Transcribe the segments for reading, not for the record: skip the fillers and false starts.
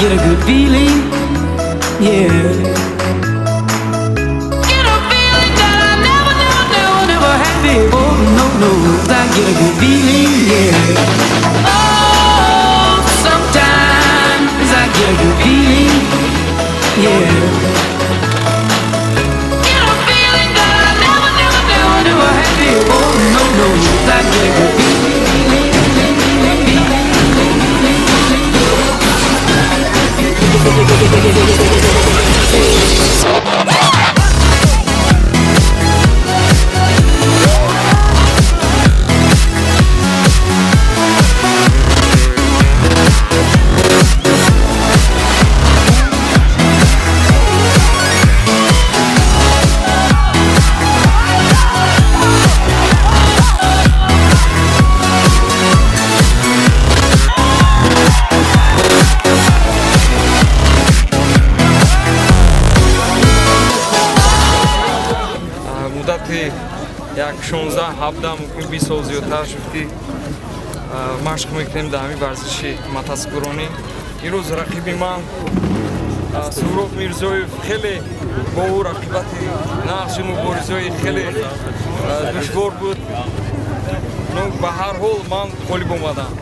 get a good feeling, yeah. Get a feeling that I never had before. No, no, I get a good feeling, yeah. Oh, sometimes I get a good feeling, yeah. Get a feeling that I never had before. No, no, I get a good feeling. Як 16-17 20 сол зиёдтар шуд ки машқ мекунем дар ҳамин варзиши мотосиклронӣ. Имрӯз рақиби ман Суҳроб Мирзоев хеле бо ӯ рақибати нақши муборизаи хеле душвор буд. Ну ба ҳар ҳол ман ғолиб омадам.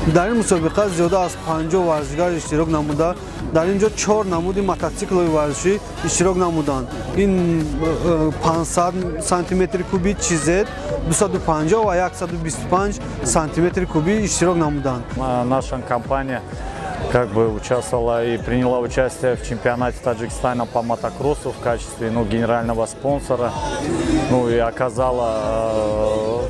дар ин мусобиқа зиёда аз 50 варзишгар иштирок намуда, дар ин ҷо 4 намуди мотоциклови варзишӣ иштирок намуданд. Ин 500 сантиметри куби ЧЗ, 250 ва 125 сантиметри куби иштирок намуданд. Наша компания как бы участвовала и приняла участие в чемпионате Таджикистана по мотокроссу в качестве генерального спонсора, и оказала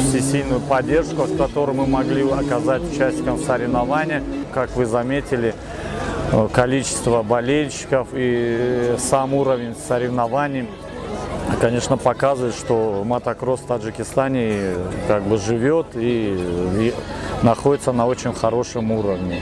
всесильную поддержку, которую мы могли оказать участникам соревнований. Как вы заметили, количество болельщиков и сам уровень соревнований, конечно, показывает, что мотокросс в Таджикистане как бы живет и находится на очень хорошем уровне.